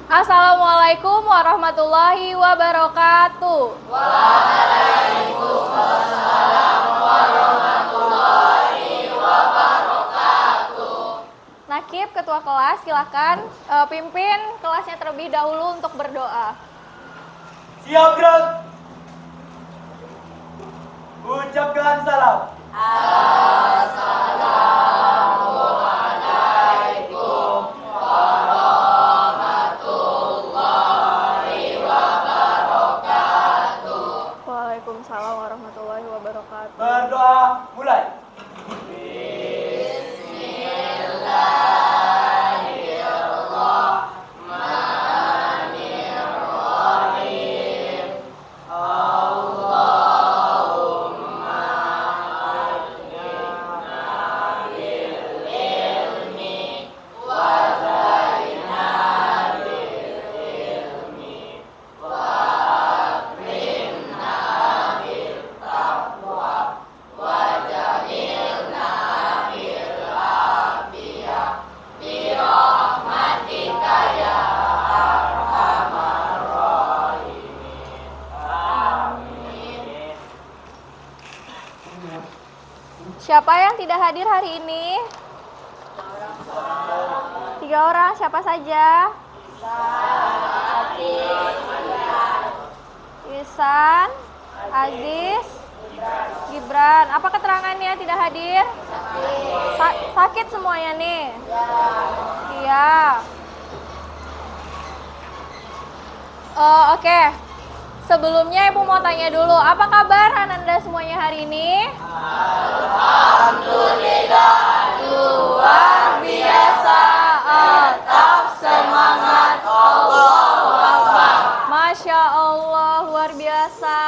Assalamualaikum warahmatullahi wabarakatuh. Waalaikumsalam warahmatullahi wabarakatuh. Nakib, ketua kelas, silakan pimpin kelasnya terlebih dahulu untuk berdoa. Siap gerak. Ucapkan salam. Assalamualaikum warahmatullahi wabarakatuh. Waalaikumsalam warahmatullahi wabarakatuh. Berdoa mulai. Siapa yang tidak hadir hari ini? 3 orang, siapa saja? Ihsan, Aziz, Gibran. Apa keterangannya tidak hadir? Sakit semuanya nih? Iya. Oke. Sebelumnya Ibu mau tanya dulu, apa kabar Ananda semuanya hari ini? Alhamdulillah, luar biasa, tetap semangat, Allahu Akbar. Masya Allah, luar biasa.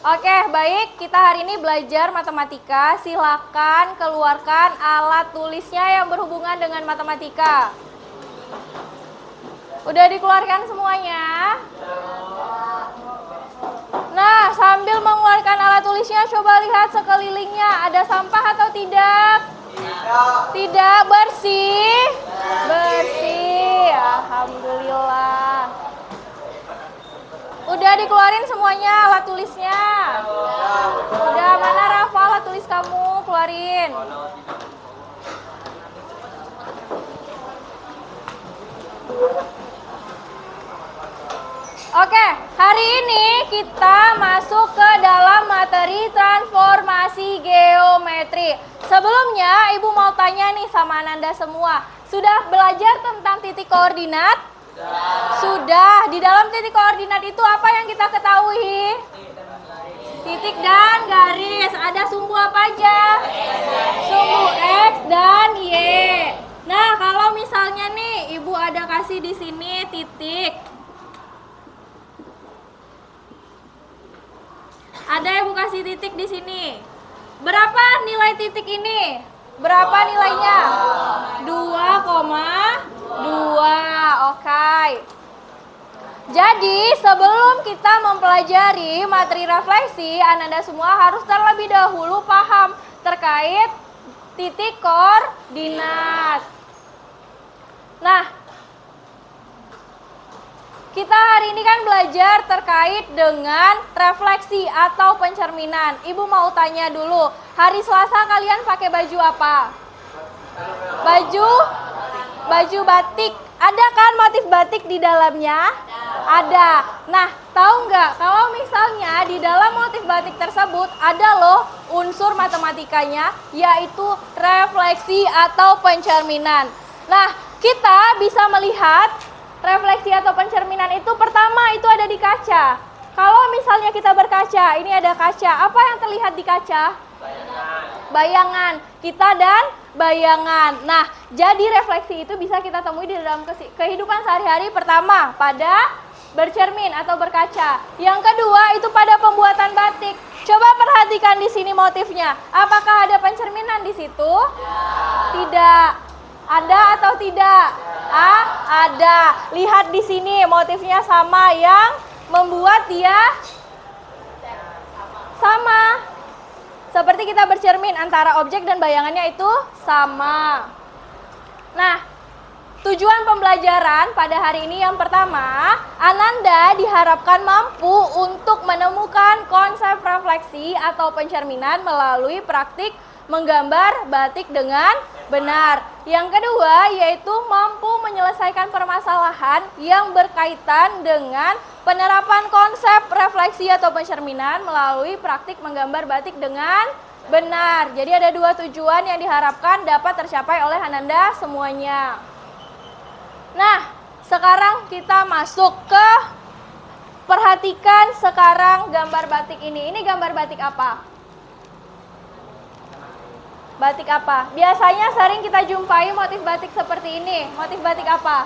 Oke, baik, kita hari ini belajar matematika. Silakan keluarkan alat tulisnya yang berhubungan dengan matematika. Udah dikeluarkan semuanya? Nah, sambil mengeluarkan alat tulisnya, coba lihat sekelilingnya. Ada sampah atau tidak? Tidak. Bersih? Bersih. Alhamdulillah. Udah dikeluarin semuanya alat tulisnya? Udah. Mana Rafa alat tulis kamu? Keluarin. Oke, hari ini kita masuk ke dalam materi transformasi geometri. Sebelumnya, Ibu mau tanya nih sama Ananda semua. Sudah belajar tentang titik koordinat? Sudah. Di dalam titik koordinat itu apa yang kita ketahui? Titik dan garis. Ada sumbu apa aja? Sumbu X dan Y. Nah, kalau misalnya nih, Ibu ada kasih di sini titik. Ada Ibu kasih titik di sini. Berapa nilai titik ini? Berapa nilainya? 2,2. Oke. Jadi, sebelum kita mempelajari materi refleksi, Ananda semua harus terlebih dahulu paham terkait titik koordinat. Nah, kita hari ini kan belajar terkait dengan refleksi atau pencerminan. Ibu mau tanya dulu, hari Selasa kalian pakai baju apa? Baju batik. Ada kan motif batik di dalamnya? Ada. Nah, tahu nggak kalau misalnya di dalam motif batik tersebut ada loh unsur matematikanya, yaitu refleksi atau pencerminan. Nah, kita bisa melihat refleksi atau pencerminan itu pertama itu ada di kaca. Kalau misalnya kita berkaca, ini ada kaca. Apa yang terlihat di kaca? Bayangan. Kita dan bayangan. Nah, jadi refleksi itu bisa kita temui di dalam kehidupan sehari-hari. Pertama, pada bercermin atau berkaca. Yang kedua, itu pada pembuatan batik. Coba perhatikan di sini motifnya. Apakah ada pencerminan di situ? Tidak. Ada atau tidak? Ada. Lihat di sini motifnya sama, yang membuat dia sama. Seperti kita bercermin antara objek dan bayangannya itu sama. Nah, tujuan pembelajaran pada hari ini yang pertama, Ananda diharapkan mampu untuk menemukan konsep refleksi atau pencerminan melalui praktik menggambar batik dengan benar. Yang kedua yaitu mampu menyelesaikan permasalahan yang berkaitan dengan penerapan konsep refleksi atau pencerminan melalui praktik menggambar batik dengan benar. Jadi ada dua tujuan yang diharapkan dapat tercapai oleh Ananda semuanya. Nah, sekarang kita masuk ke perhatikan sekarang gambar batik ini. Ini gambar batik apa? Batik apa? Biasanya sering kita jumpai motif batik seperti ini. Motif batik apa?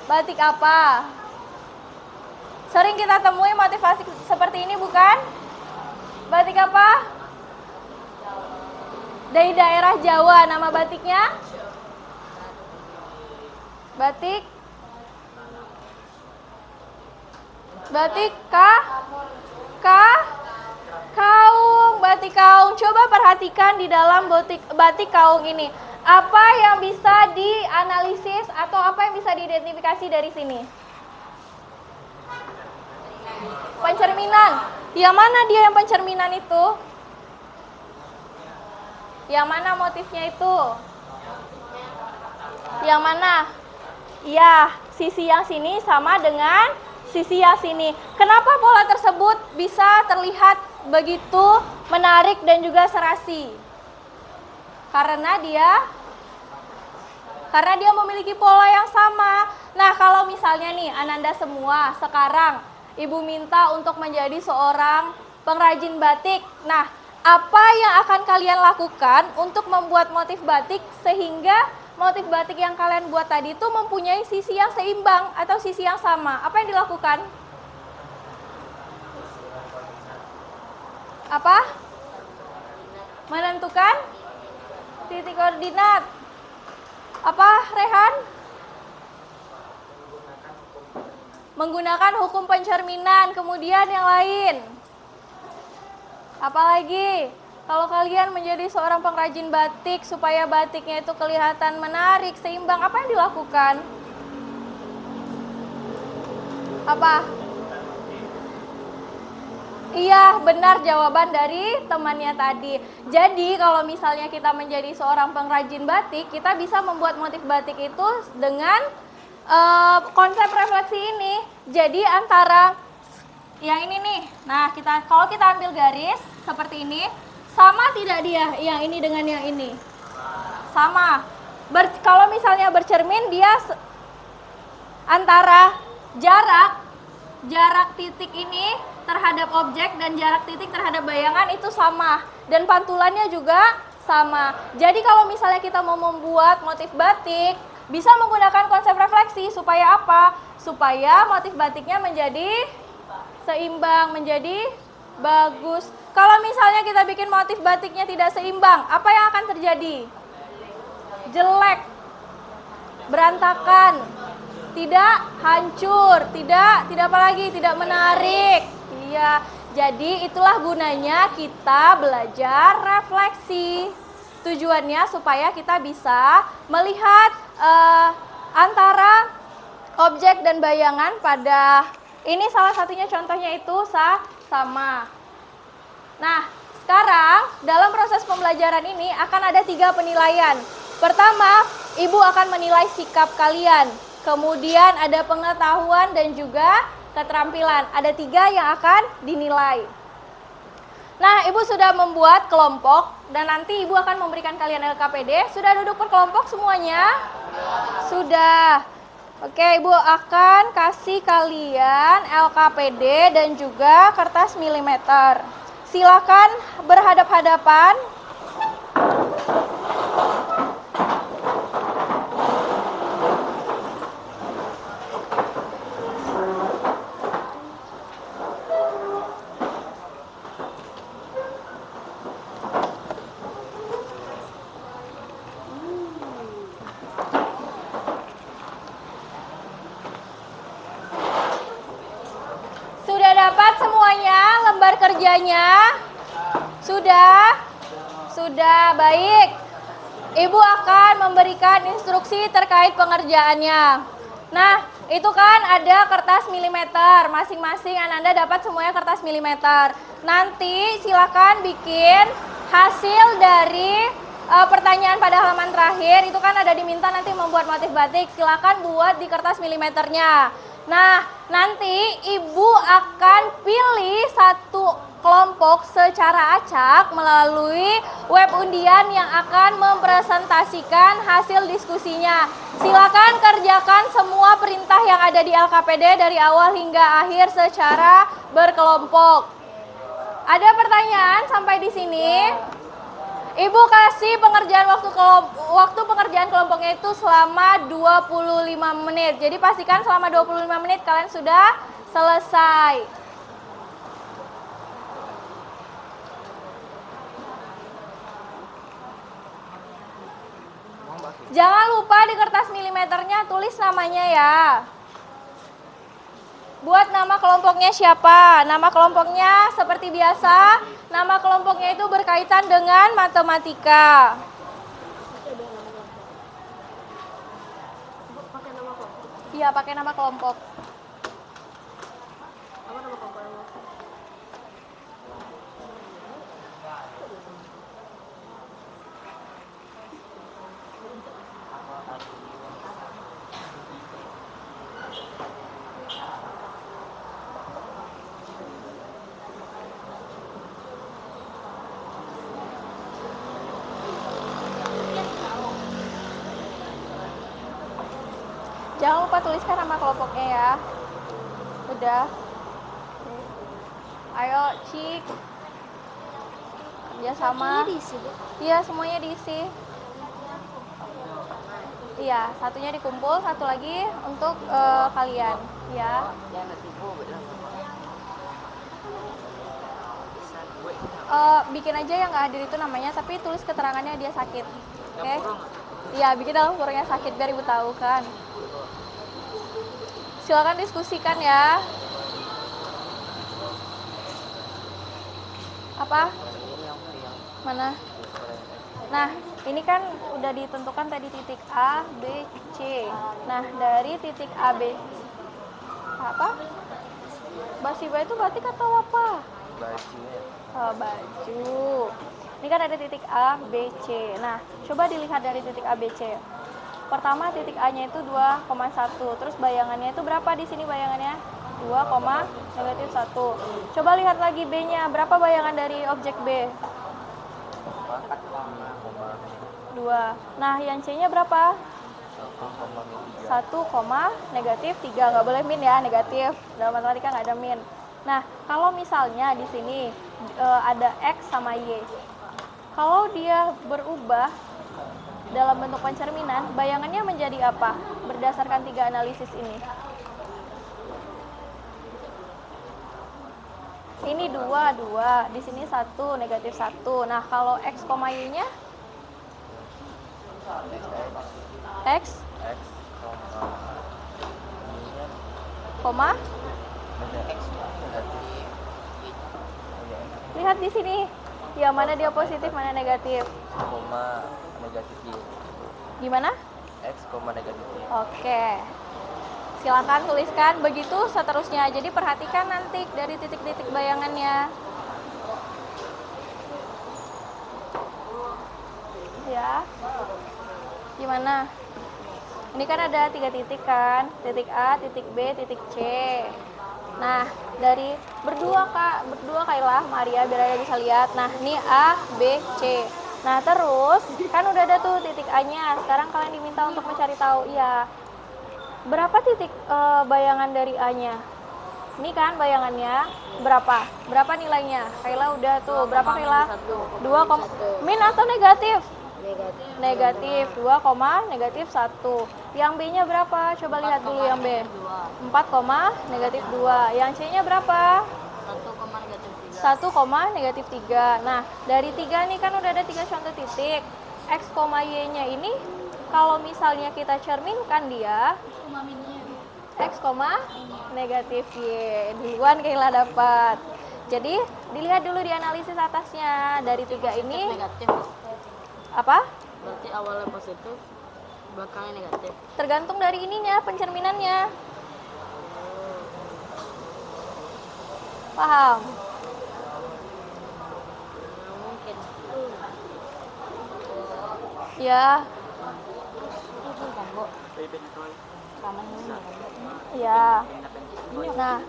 Batik apa? Sering kita temui motif batik seperti ini bukan? Batik apa? Dari daerah Jawa, nama batiknya? Batik? Batik kaung, batik kaung. Coba perhatikan di dalam batik kaung ini. Apa yang bisa dianalisis atau apa yang bisa diidentifikasi dari sini? Pencerminan. Yang mana dia yang pencerminan itu? Yang mana motifnya itu? Yang mana? Ya, sisi yang sini sama dengan sisi yang sini. Kenapa pola tersebut bisa terlihat begitu menarik dan juga serasi? Karena dia memiliki pola yang sama. Nah, kalau misalnya nih Ananda semua sekarang Ibu minta untuk menjadi seorang pengrajin batik. Nah, apa yang akan kalian lakukan untuk membuat motif batik sehingga motif batik yang kalian buat tadi itu mempunyai sisi yang seimbang atau sisi yang sama? Apa yang dilakukan? Apa? Menentukan titik koordinat. Apa, Rehan? Menggunakan hukum pencerminan. Kemudian yang lain. Apalagi? Kalau kalian menjadi seorang pengrajin batik supaya batiknya itu kelihatan menarik, seimbang, apa yang dilakukan? Apa? Iya, benar jawaban dari temannya tadi. Jadi kalau misalnya kita menjadi seorang pengrajin batik, kita bisa membuat motif batik itu dengan konsep refleksi ini. Jadi antara yang ini nih, nah kalau kita ambil garis seperti ini, sama tidak dia yang ini dengan yang ini? Sama. Kalau misalnya bercermin, dia antara jarak titik ini terhadap objek dan jarak titik terhadap bayangan itu sama. Dan pantulannya juga sama. Jadi kalau misalnya kita mau membuat motif batik, bisa menggunakan konsep refleksi supaya apa? Supaya motif batiknya menjadi seimbang, menjadi bagus. Kalau misalnya kita bikin motif batiknya tidak seimbang, apa yang akan terjadi? Jelek, berantakan, tidak hancur, tidak apa lagi? Tidak menarik. Iya, jadi itulah gunanya kita belajar refleksi. Tujuannya supaya kita bisa melihat antara objek dan bayangan pada ini salah satunya contohnya itu sama. Nah, sekarang dalam proses pembelajaran ini akan ada 3 penilaian. Pertama, Ibu akan menilai sikap kalian. Kemudian ada pengetahuan dan juga keterampilan. Ada 3 yang akan dinilai. Nah, Ibu sudah membuat kelompok dan nanti Ibu akan memberikan kalian LKPD. Sudah duduk per kelompok semuanya? Sudah. Oke, Ibu akan kasih kalian LKPD dan juga kertas milimeter. Silakan berhadap-hadapan. Dapat semuanya lembar kerjanya? Sudah baik. Ibu akan memberikan instruksi terkait pengerjaannya. Nah, itu kan ada kertas milimeter. Masing-masing Ananda dapat semuanya kertas milimeter. Nanti silakan bikin hasil dari pertanyaan pada halaman terakhir. Itu kan ada diminta nanti membuat motif batik. Silakan buat di kertas milimeternya. Nah, nanti Ibu akan pilih satu kelompok secara acak melalui web undian yang akan mempresentasikan hasil diskusinya. Silakan kerjakan semua perintah yang ada di LKPD dari awal hingga akhir secara berkelompok. Ada pertanyaan sampai di sini? Ibu kasih pengerjaan waktu pengerjaan kelompoknya itu selama 25 menit. Jadi pastikan selama 25 menit kalian sudah selesai. Jangan lupa di kertas milimeternya tulis namanya ya. Buat nama kelompoknya siapa? Nama kelompoknya seperti biasa, nama kelompoknya itu berkaitan dengan matematika. Iya, pakai nama kelompok. Jangan lupa tuliskan nama kelompoknya ya. Udah. Ayo, Cik. Kerja sama. Iya, semuanya diisi. Iya, satunya dikumpul, satu lagi untuk kalian. Ya. Bikin aja yang nggak hadir itu namanya, tapi tulis keterangannya dia sakit. Oke? Iya, bikin dalam kurungnya sakit biar ibu tahu kan. Silakan diskusikan ya. Apa? Mana? Nah, ini kan udah ditentukan tadi titik A, B, C. Nah, dari titik A, B. Apa? Basiba itu batik atau apa? Baju. Oh, baju. Ini kan ada titik A, B, C. Nah, coba dilihat dari titik A, B, C. Pertama titik A-nya itu 2,1. Terus bayangannya itu berapa di sini bayangannya? 2,-1. Coba lihat lagi B-nya. Berapa bayangan dari objek B? 2. Nah, yang C-nya berapa? 1, -3. Nggak boleh min ya, negatif. Dalam matematika nggak ada min. Nah, kalau misalnya di sini ada X sama Y. Kalau dia berubah dalam bentuk pencerminan, bayangannya menjadi apa? Berdasarkan 3 analisis ini. Ini 2, di sini 1, -1. Nah, kalau X, Y-nya? X, koma? Lihat di sini. Ya, mana dia positif, mana negatif. Negatif Y. Gimana? X, negatif Y. Oke. Silakan tuliskan begitu seterusnya. Jadi perhatikan nanti dari titik-titik bayangannya. Ya. Gimana? Ini kan ada 3 titik kan? Titik A, titik B, titik C. Nah, dari berdua Kailah, Maria, biar Ayah bisa lihat. Nah, ini A, B, C. Nah, terus kan udah ada tuh titik A-nya. Sekarang kalian diminta untuk mencari tahu, ya, berapa titik bayangan dari A-nya? Ini kan bayangannya berapa? Berapa nilainya? Kayla udah tuh. Berapa Kayla? 2, min atau negatif? Negatif. 2, -1. Yang B-nya berapa? Coba lihat dulu yang B. 4, -2. Yang C-nya berapa? 1, -3. Nah, dari 3 nih kan udah ada 3 contoh titik. X, Y-nya ini kalau misalnya kita cerminkan dia X, -Y. Duluan Kayla dapat. Jadi, dilihat dulu di analisis atasnya. Dari 3 ini apa? Berarti awalnya positif, belakangnya negatif. Tergantung dari ininya, pencerminannya. Paham? Nah, mungkin. Ya, ya. Nah,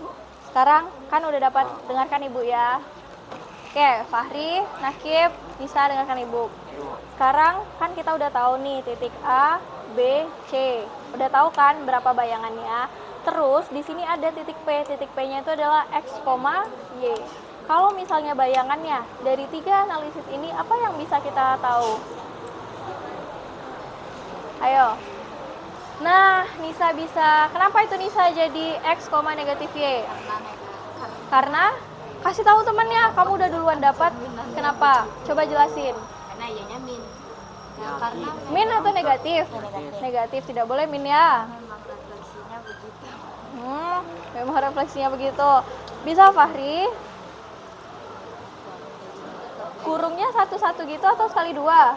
sekarang kan udah dapat, dengarkan Ibu ya. Oke, Fahri, Nakib, bisa dengarkan Ibu. Sekarang kan kita udah tahu nih titik A, B, C. Udah tahu kan berapa bayangannya? Terus di sini ada titik P. Titik P-nya itu adalah X, Y. Kalau misalnya bayangannya dari 3 analisis ini, apa yang bisa kita tahu? Ayo. Nah, Nisa bisa. Kenapa itu Nisa jadi X, negatif Y? Karena kasih tahu temannya, kamu udah duluan dapat. Kenapa? Coba jelasin. Karena ianya min. Ya, karena Min atau negatif? Negatif, tidak boleh min ya. memang refleksinya begitu. Memang refleksinya begitu. Bisa Fahri? Kurungnya satu-satu gitu atau sekali dua?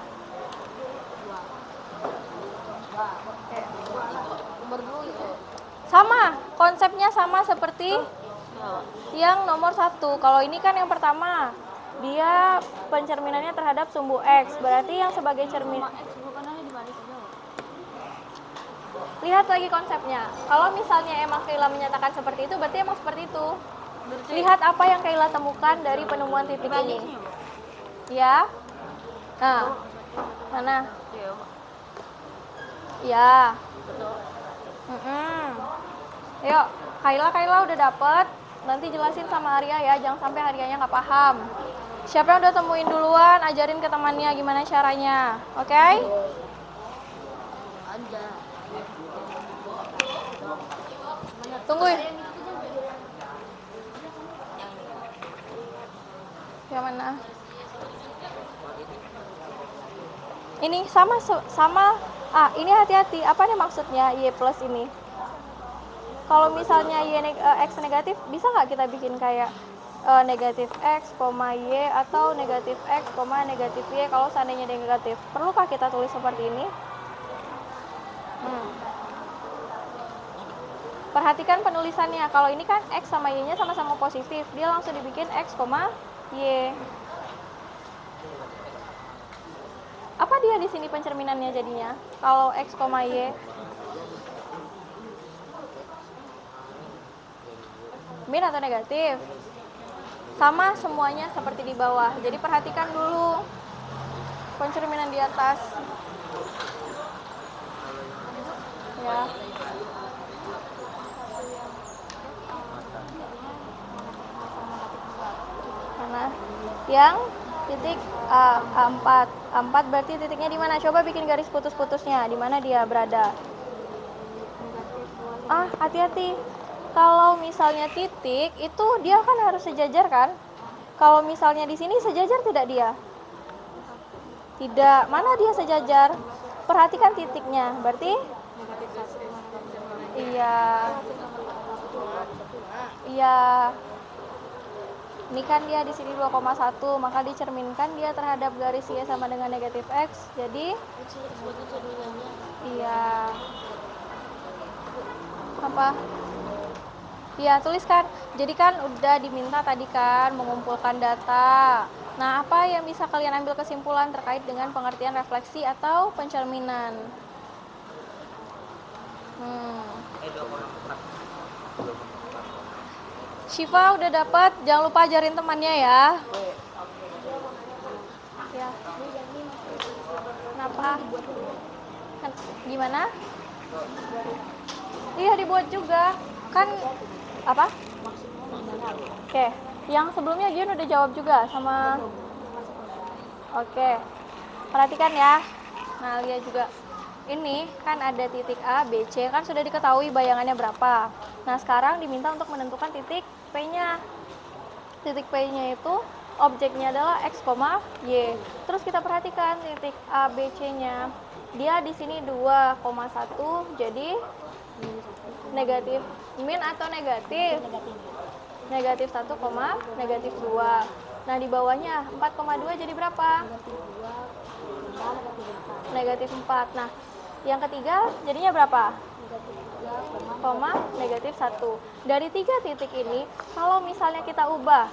Berdua itu. Sama, konsepnya sama seperti yang nomor 1. Kalau ini kan yang pertama, dia pencerminannya terhadap sumbu X. Berarti yang sebagai cermin. X bukan ada di baris bawah. Lihat lagi konsepnya. Kalau misalnya emang Kayla menyatakan seperti itu, berarti emang seperti itu. Lihat apa yang Kayla temukan dari penemuan titik ini. Ya. Nah, mana? Iya, Ya. betul. Yuk, Kayla udah dapet. Nanti jelasin sama Arya ya, jangan sampai Aryanya nggak paham. Siapa yang udah temuin duluan, ajarin ke temannya gimana caranya. Oke? Ada. Tunggu. Yang mana? Ini sama. Ini hati-hati. Apa nih maksudnya Y plus ini? Kalau misalnya X negatif, bisa nggak kita bikin kayak negatif X, Y atau negatif X, negatif Y kalau seandainya dia negatif? Perlukah kita tulis seperti ini? Perhatikan penulisannya. Kalau ini kan X sama Y-nya sama-sama positif, dia langsung dibikin X, Y. Apa dia di sini pencerminannya jadinya? Kalau X, Y. Min atau negatif? Sama semuanya seperti di bawah. Jadi perhatikan dulu pencerminan di atas. Ya. Mana? Yang titik A4. A4 berarti titiknya di mana? Coba bikin garis putus-putusnya. Di mana dia berada? Hati-hati. Kalau misalnya titik itu dia kan harus sejajar kan? Kalau misalnya di sini sejajar tidak dia? Tidak. Mana dia sejajar? Perhatikan titiknya. Berarti iya. Iya. Ini kan dia di sini 2,1, maka dicerminkan dia terhadap garis Y sama dengan negatif X. Jadi iya. Apa? Iya, tuliskan. Jadi kan udah diminta tadi kan mengumpulkan data. Nah, apa yang bisa kalian ambil kesimpulan terkait dengan pengertian refleksi atau pencerminan? Syifa udah dapat, jangan lupa ajarin temannya ya. Ya. Kenapa? Gimana? Iya, dibuat juga. Kan apa? Oke, yang sebelumnya Gion udah jawab juga sama. Oke, perhatikan ya. Nah, lihat juga. Ini kan ada titik A, B, C, kan sudah diketahui bayangannya berapa. Nah, sekarang diminta untuk menentukan titik P-nya. Titik P-nya itu objeknya adalah X, Y. Terus kita perhatikan titik A, B, C-nya. Dia di sini 2,1, jadi negatif. Min atau negatif? Negatif 1, negatif 2. Nah, di bawahnya 4,2 jadi berapa? Negatif 4. Nah, yang ketiga jadinya berapa? Koma negatif 1. Dari 3 titik ini, kalau misalnya kita ubah,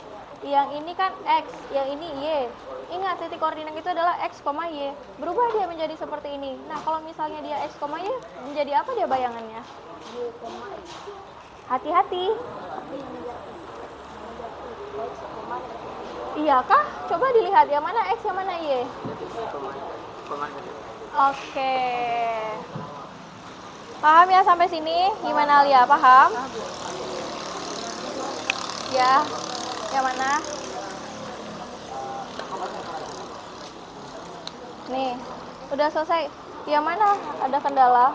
yang ini kan X, yang ini Y. Ingat, titik koordinat itu adalah X, Y. Berubah dia menjadi seperti ini. Nah, kalau misalnya dia X, Y, menjadi apa dia bayangannya? Hati-hati. Iya kah? Coba dilihat yang mana X, yang mana Y. Oke. Paham ya sampai sini? Gimana Lia? Paham? Ya. Yang mana? Nih, udah selesai. Yang mana ada kendala?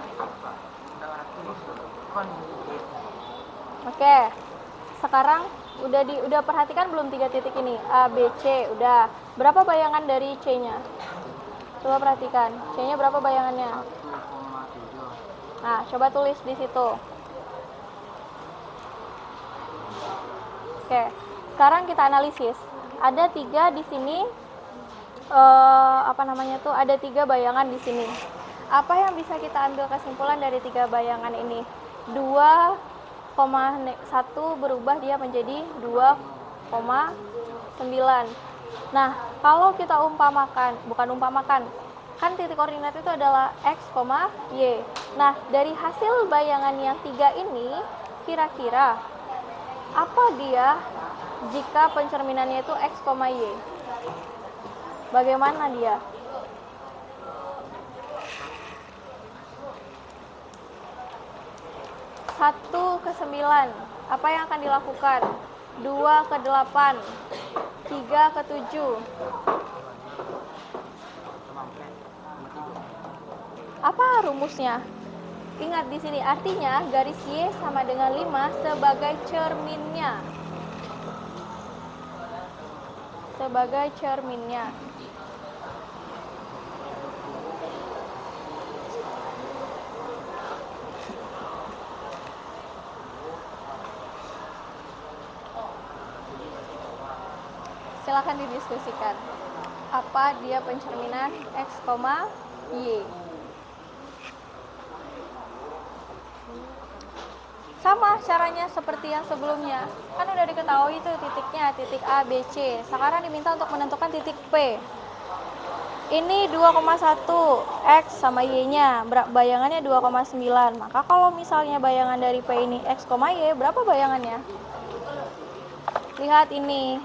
Oke. Sekarang udah perhatikan belum 3 titik ini? A, B, C, udah. Berapa bayangan dari C-nya? Coba perhatikan. C-nya berapa bayangannya? Nah, coba tulis di situ. Oke. Sekarang kita analisis. Ada 3 di sini. Ada 3 bayangan di sini. Apa yang bisa kita ambil kesimpulan dari 3 bayangan ini? 2,1 berubah dia menjadi 2,9. Nah, kalau kita bukan kan titik koordinat itu adalah X, Y. Nah, dari hasil bayangan yang 3 ini, kira-kira apa dia jika pencerminannya itu X, Y? Bagaimana dia? Satu ke 9, apa yang akan dilakukan? 2 ke 8, 3 ke 7. Apa rumusnya? Ingat di sini artinya garis Y sama dengan 5 sebagai cerminnya. Sebagai cerminnya. Silakan didiskusikan. Apa dia pencerminan X, Y? Sama caranya seperti yang sebelumnya. Kan udah diketahui itu titiknya, titik A, B, C. Sekarang diminta untuk menentukan titik P. Ini 2,1 X sama Y-nya. Bayangannya 2,9. Maka kalau misalnya bayangan dari P ini X, Y, berapa bayangannya? Lihat ini.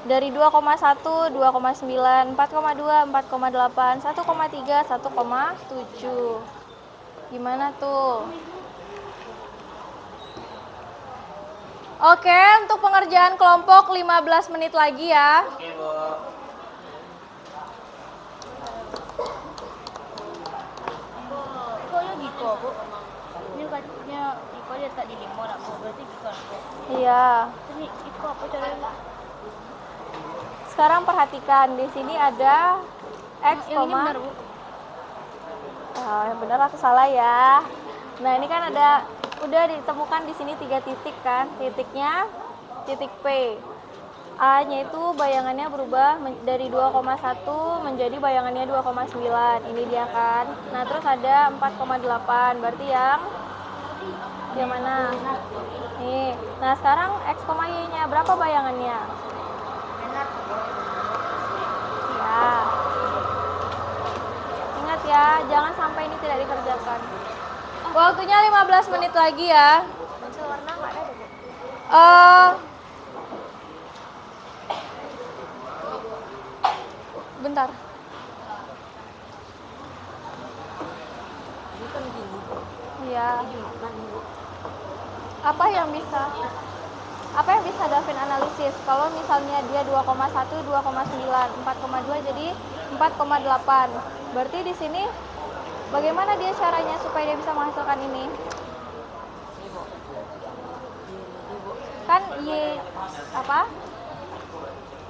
Dari 2,1, 2,9, 4,2, 4,8, 1,3, 1,7. Gimana tuh? Oke, untuk pengerjaan kelompok 15 menit lagi ya. Oke, Bu. Kok ya gitu, Bu? Ini katanya Iko dia tak di limo nak, Bu. Berarti gitu, Bu. Iya. Ini Iko apa caranya? Sekarang perhatikan di sini ada X, Yang ini benar, Bu. yang benar aku salah ya. Nah, ini kan ada udah ditemukan di sini 3 titik kan. Titiknya titik P. A-nya itu bayangannya berubah dari 2,1 menjadi bayangannya 2,9. Ini dia kan. Nah, terus ada 4,8. Berarti yang mana? Nih. Nah, sekarang X, Y-nya berapa bayangannya? Ya. Ingat ya, jangan sampai ini tidak dikerjakan. Waktunya 15 menit lagi ya. Pencil warna nggak ada, Bu? Bentar. Ini kan gini. Iya. Dimakan, Bu. Apa yang bisa Davin analisis? Kalau misalnya dia 2,1, 2,9, 4,2 jadi 4,8. Berarti di sini bagaimana dia caranya supaya dia bisa menghasilkan ini? Kan Y apa?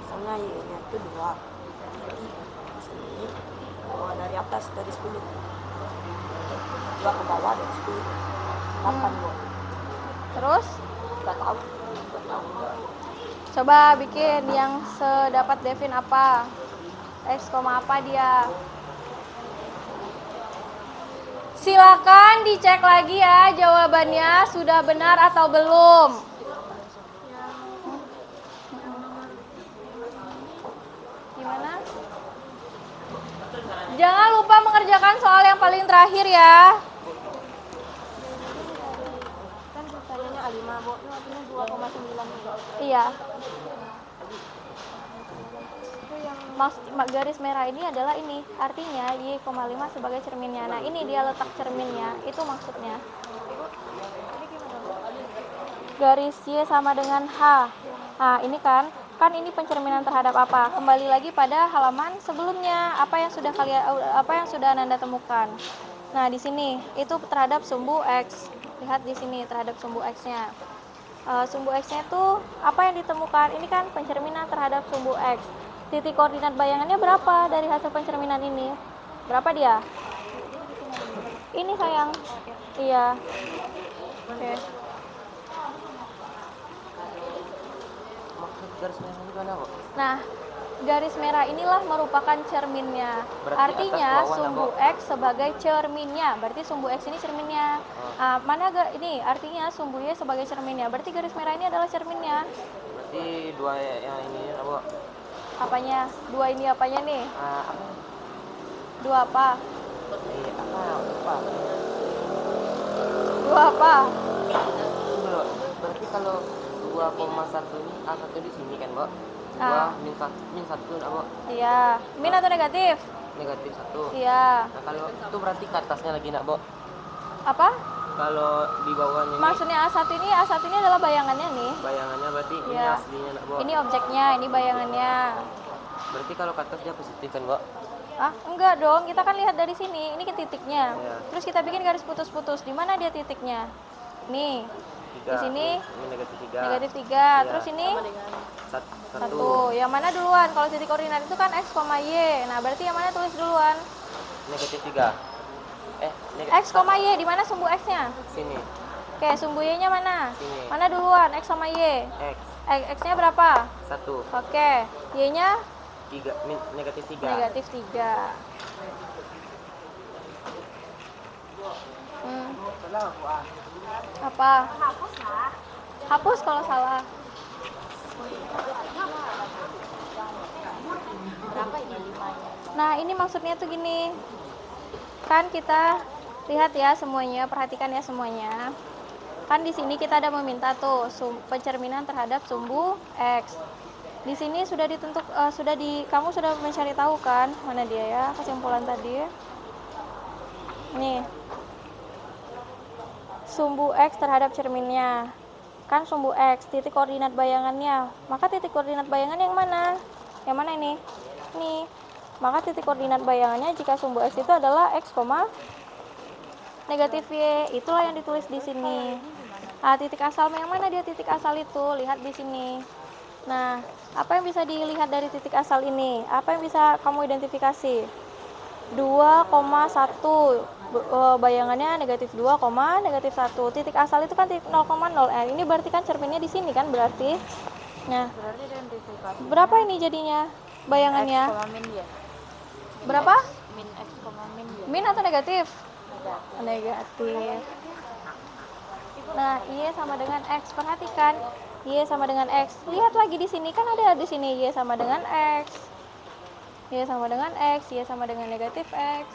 Misalnya Y-nya itu 2. Jadi di sini dari atas dari 10. 2 ke bawah dari 10. 8, Bu. Terus Enggak tahu. coba bikin yang sedapat Devin apa? X, apa dia? Silakan dicek lagi ya jawabannya sudah benar atau belum. Gimana? Jangan lupa mengerjakan soal yang paling terakhir ya. Kan pertanyaannya A5, Bu. Ini artinya 2,9 juga. Iya. Garis merah ini adalah ini, artinya Y,5 sebagai cerminnya. Nah, ini dia letak cerminnya, itu maksudnya. Garis Y sama dengan H. Nah, ini kan ini pencerminan terhadap apa? Kembali lagi pada halaman sebelumnya, apa yang sudah Ananda temukan. Nah, di sini itu terhadap sumbu X. Lihat di sini terhadap sumbu X-nya. Sumbu X-nya itu apa yang ditemukan? Ini kan pencerminan terhadap sumbu X. Titik koordinat bayangannya berapa dari hasil pencerminan ini? Berapa dia? Ini sayang. Iya. Oke. Maksud garis merah ini gimana, Bu? Nah, garis merah inilah merupakan cerminnya. Berarti Artinya atas bawah, sumbu Bu? X sebagai cerminnya. Berarti sumbu X ini cerminnya. Ini artinya sumbu Y sebagai cerminnya. Berarti garis merah ini adalah cerminnya. Berarti dua yang ini, Bu? Apanya? Dua ini apanya nih? Apa? Dua apa? Apa? Dua apa? Tunggu, berarti kalau 2,1 ini A1 di sini kan, Bu? 2 min 1 enggak, Bu? Iya. Min atau negatif? Negatif 1. Iya. Nah, kalau itu berarti ke atasnya lagi enggak, Bu? Apa? Kalau di bawahnya ini Maksudnya A1 ini adalah bayangannya nih. bayangannya berarti ini Iya. aslinya enggak, Bu? Ini objeknya, ini bayangannya. Berarti kalau ke atas dia positif kan, Bu? Enggak dong. Kita kan lihat dari sini. Ini ke titiknya. Iya. Terus kita bikin garis putus-putus. Di mana dia titiknya? Nih. 3. Di sini Ini negatif 3. negatif 3. Iya. Terus ini 1. 1. Yang mana duluan? Kalau titik koordinat itu kan X, Y. Nah, berarti yang mana tulis duluan? Negatif 3. X, Y. Di mana sumbu X-nya? Sini. Oke, sumbu Y-nya mana? Sini. Mana duluan? X sama Y. X X-nya berapa? 1. Oke. Y-nya 3 negatif 3. negatif 3. Apa? Hapus kalau salah. Berapa ini 5-nya? Nah, ini maksudnya tuh gini. Kan kita lihat ya semuanya, perhatikan ya semuanya. Kan di sini kita ada meminta tuh pencerminan terhadap sumbu X. Di sini sudah ditentuk kamu sudah mencari tahu kan mana dia ya kesimpulan tadi. Nih. Sumbu X terhadap cerminnya. Kan sumbu X, titik koordinat bayangannya. Maka titik koordinat bayangan yang mana? Yang mana ini? Nih. Maka titik koordinat bayangannya jika sumbu X itu adalah X, negatif Y. Itulah yang ditulis di sini. Nah, titik asal yang mana dia titik asal itu? Lihat di sini. Nah, apa yang bisa dilihat dari titik asal ini? Apa yang bisa kamu identifikasi? 2,1 bayangannya negatif 2, negatif 1. Titik asal itu kan titik 0,0. Ini berarti kan cerminnya di sini kan berarti. Nah, Berarti identifikasi berapa ini jadinya bayangannya? X, min dia. Berapa? Min X, min dia. Min atau negatif? Negatif. Nah, Y sama dengan X. Perhatikan. Y sama dengan X. Lihat lagi di sini kan ada di sini Y sama dengan X. Y sama dengan X, Y sama dengan negatif X.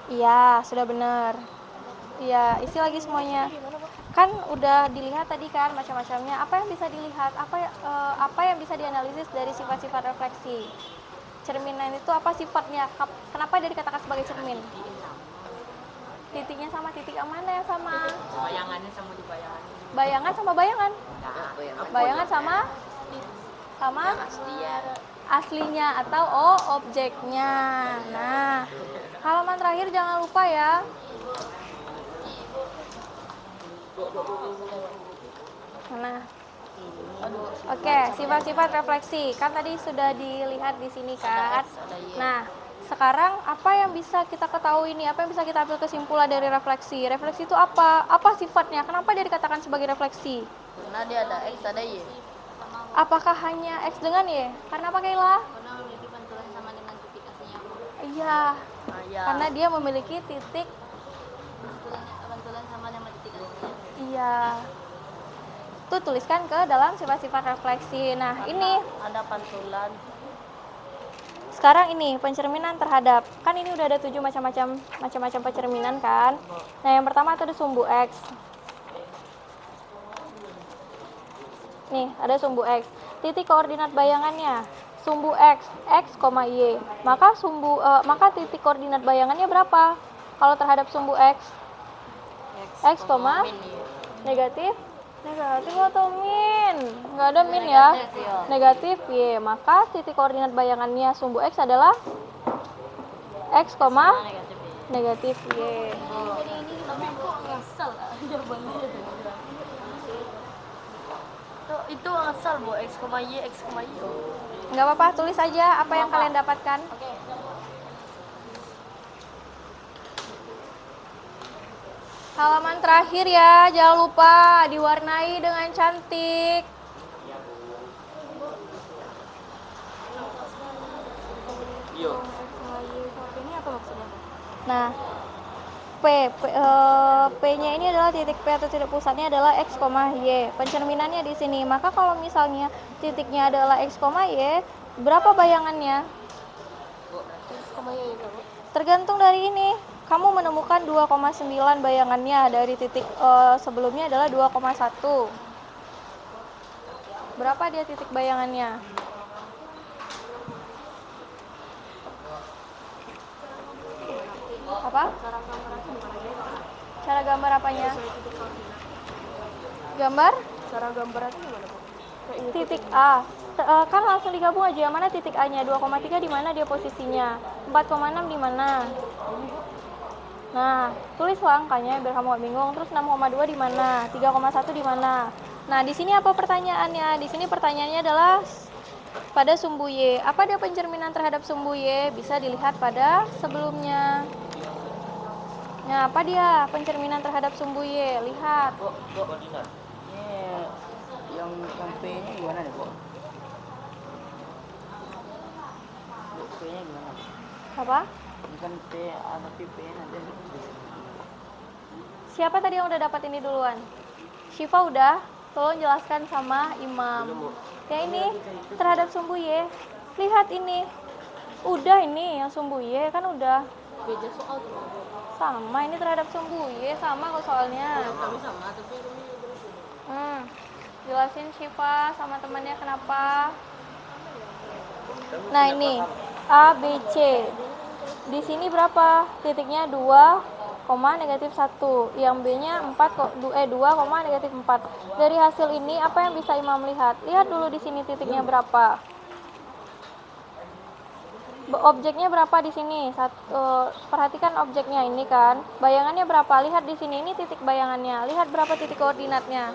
Iya, sudah benar. Iya, isi lagi semuanya. Kan udah dilihat tadi kan macam-macamnya. Apa yang bisa dilihat? Apa yang bisa dianalisis dari sifat-sifat refleksi? Cerminan itu apa sifatnya? Kenapa dia dikatakan sebagai cermin? Titiknya sama titik yang mana yang sama? Bayangannya sama di bayangan. Bayangan sama bayangan. Bayangan sama aslinya atau objeknya. Nah, halaman terakhir jangan lupa ya. Nah, oke, sifat-sifat refleksi kan tadi sudah dilihat di sini kan. Nah, sekarang apa yang bisa kita ketahui ini? Apa yang bisa kita ambil kesimpulan dari refleksi? Refleksi itu apa? Apa sifatnya? Kenapa dia dikatakan sebagai refleksi? Karena dia ada X, ada Y. Apakah hanya X dengan Y? Karena apa Kayla? Karena memiliki pantulan yang sama dengan titik aslinya. Iya, Ya. karena dia memiliki titik. Pantulan sama dengan titik aslinya. Iya. Tuh tuliskan ke dalam sifat-sifat refleksi. Nah, ini Ada pantulan. sekarang ini pencerminan terhadap, kan ini udah ada 7 macam-macam pencerminan kan. Nah, yang pertama itu ada sumbu X. Nih, ada sumbu X. Titik koordinat bayangannya sumbu X, Y. Maka titik koordinat bayangannya berapa? Kalau terhadap sumbu X, X, negatif atau min? Nggak ada min ya. Negatif Y. Maka titik koordinat bayangannya sumbu X adalah X, negatif Y. Jadi ini tapi kok ngasal jawabannya Itu asal Bu, X, Y, X, Y. Nggak apa-apa, tulis aja apa yang kalian dapatkan. Halaman terakhir ya, jangan lupa diwarnai dengan cantik. Iya. Ini apa maksudnya? Nah, P-nya ini adalah titik P atau titik pusatnya adalah X, Y. Pencerminannya di sini. Maka kalau misalnya titiknya adalah X, Y, berapa bayangannya? Tergantung dari ini. Kamu menemukan 2,9 bayangannya dari titik sebelumnya adalah 2,1. Berapa dia titik bayangannya? Apa? Cara gambar apanya? Gambar? Cara gambarannya gimana, Bu? Titik A. Kan langsung digabung aja. Yang mana titik A-nya? 2,3 di mana dia posisinya? 4,6 di mana? Nah, tulislah angkanya biar kamu gak bingung. Terus 6,2 di mana? 3,1 di mana? Nah, di sini apa pertanyaannya? Di sini pertanyaannya adalah pada sumbu Y. Apa dia pencerminan terhadap sumbu Y? Bisa dilihat pada sebelumnya. Nah, apa dia pencerminan terhadap sumbu Y? Lihat. Koordinat. Yang P-nya gimana nih, Bu? P-nya gimana? Apa? Bukan P, tapi P-nya ada. Siapa tadi yang udah dapat ini duluan? Syifa udah. Tolong jelaskan sama Imam. Ya ini terhadap sumbu Y. Lihat ini. Udah ini yang sumbu Y kan udah. Beda soal tuh. Sama ini terhadap sumbu Y sama kok soalnya. Kami sama, tapi kami Jelasin Syifa sama temannya kenapa. Nah ini A, B, C. Di sini berapa? Titiknya 2, negatif 1. Yang B-nya 2, negatif 4. Dari hasil ini apa yang bisa Imam lihat? Lihat dulu di sini titiknya berapa. Objeknya berapa di sini? Perhatikan objeknya ini kan. Bayangannya berapa? Lihat di sini ini titik bayangannya. Lihat berapa titik koordinatnya.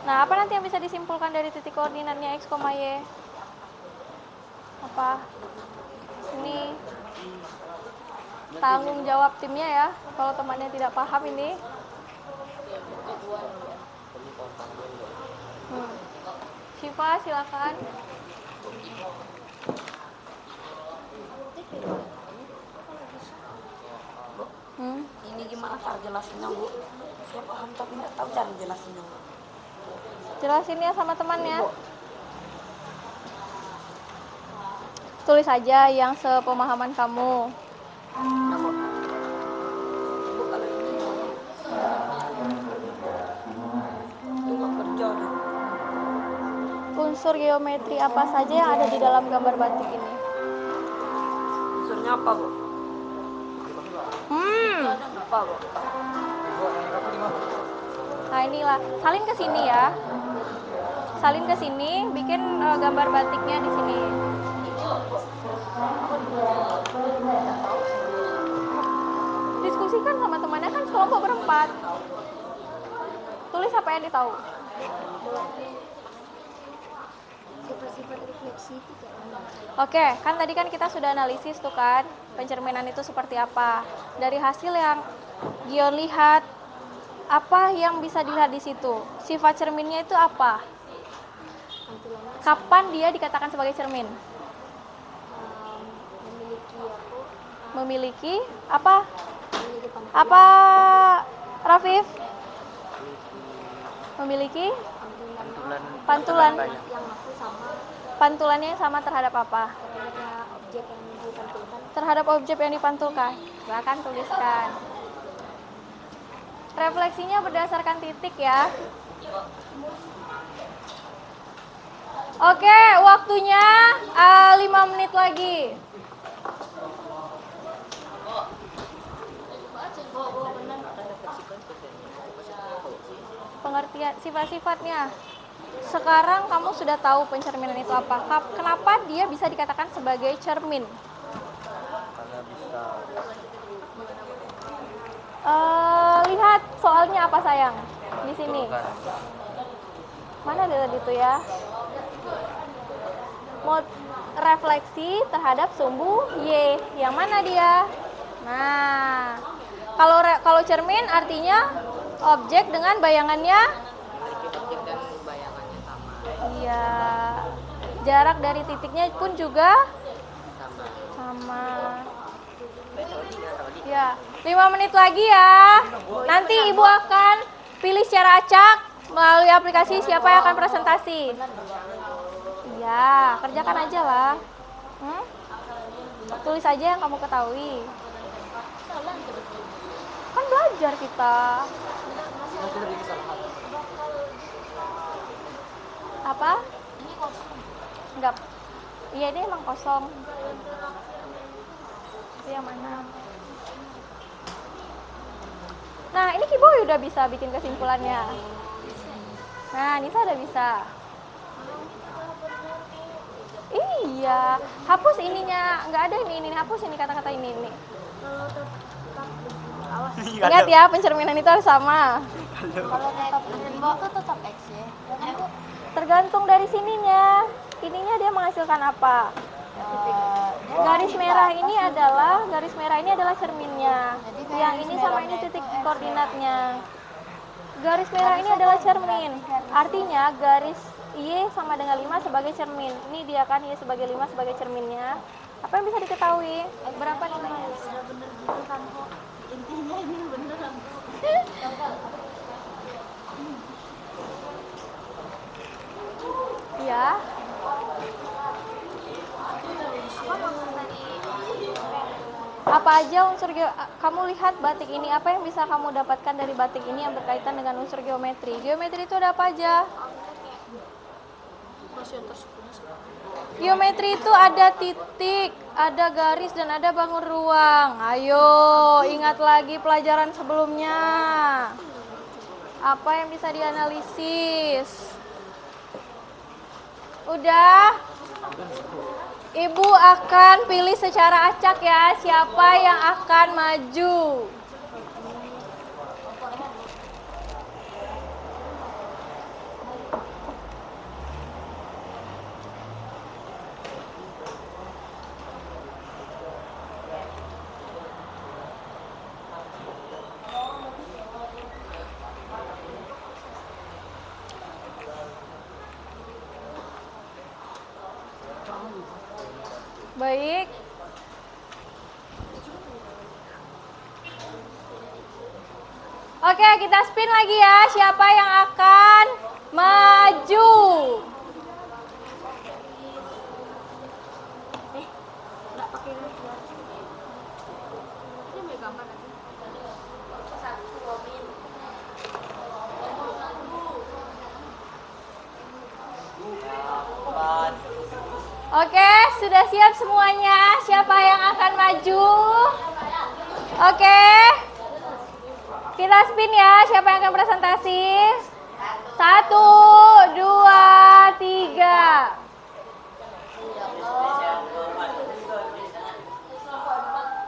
Nah, apa nanti yang bisa disimpulkan dari titik koordinatnya X, Y? Apa? Ini tanggung jawab timnya ya. Kalau temannya tidak paham ini. Syifa, silakan. Ini gimana cara jelasinnya, Bu? Saya paham tapi nggak tahu cara jelasinnya, Bu. Jelasin ya sama temannya. Tulis aja yang sepemahaman kamu. Bu, kalau ini nggak kerja deh. Unsur geometri apa saja yang ada di dalam gambar batik ini? Unsurnya apa, Bu? Apa, Bu? Nah inilah, salin ke sini ya. Salin ke sini, bikin gambar batiknya di sini. Diskusikan sama temannya, kan sekelompok berempat. Tulis apa yang ditahu. Sifat-sifat refleksi itu Oke, kan tadi kan kita sudah analisis tuh kan, pencerminan itu seperti apa. Dari hasil yang Gion lihat, Apa yang bisa dilihat di situ? Sifat cerminnya itu apa? Kapan dia dikatakan sebagai cermin? Memiliki apa? Apa, Rafif? Memiliki pantulan. Pantulannya yang sama terhadap apa? Terhadap objek yang dipantulkan. Silakan tuliskan. Refleksinya berdasarkan titik ya. Oke, waktunya 5 menit lagi. Pengertian sifat-sifatnya. Sekarang kamu sudah tahu pencerminan itu apa. Kenapa dia bisa dikatakan sebagai cermin? Karena bisa Lihat soalnya apa sayang di sini. Mana ada tadi itu ya? Mau refleksi terhadap sumbu Y. Yang mana dia? Nah, kalau cermin artinya objek dengan bayangannya. objek dan bayangannya sama. Iya. Jarak dari titiknya pun juga sama. Ya, 5 menit lagi ya. Nanti Ibu akan pilih secara acak melalui aplikasi siapa yang akan presentasi. Iya, kerjakan aja lah. Tulis aja yang kamu ketahui. Kan belajar kita. Apa? Enggak. Iya, ini emang kosong. Itu yang mana? Nah, ini Kiboy udah bisa bikin kesimpulannya. Nah, Nisa udah bisa. Iya, hapus ininya. Nggak ada ini. Hapus ini kata-kata ini. Ingat ya, pencerminan itu harus sama. Kalau tetap itu tetap X ya. Tergantung dari sininya. Ininya dia menghasilkan apa? Garis merah ini adalah cerminnya. Yang ini sama ini titik koordinatnya. Garis merah ini adalah cermin. Artinya garis Y sama dengan 5 sebagai cermin. Ini dia kan Y sebagai 5 sebagai cerminnya. Apa yang bisa diketahui? Berapa nilainya? Bener gitu kan kok. Intinya ini bener kan. Ya. Apa aja unsur kamu lihat batik ini, apa yang bisa kamu dapatkan dari batik ini yang berkaitan dengan unsur geometri? Geometri itu ada apa aja? Geometri itu ada titik, ada garis, dan ada bangun ruang. Ayo, ingat lagi pelajaran sebelumnya. Apa yang bisa dianalisis? Udah? Ibu akan pilih secara acak ya, siapa yang akan maju. Baik. Oke, kita spin lagi ya. Siapa yang akan maju? Oke, sudah siap semuanya? Siapa yang akan maju? Oke. Kita spin ya, siapa yang akan presentasi? 1, 2, 3.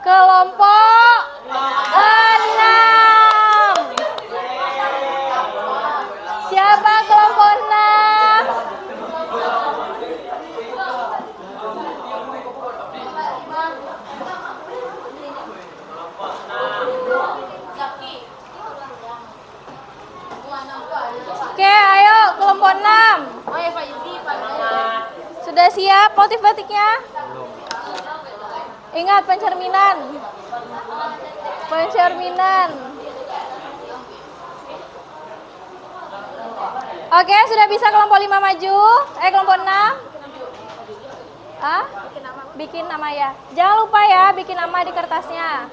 Kelompok 6. Siapa kelompok 6? motif batiknya? Ingat pencerminan. Pencerminan. Oke, sudah bisa kelompok 5 maju. Kelompok 6. Ah? Bikin nama ya. Jangan lupa ya bikin nama di kertasnya.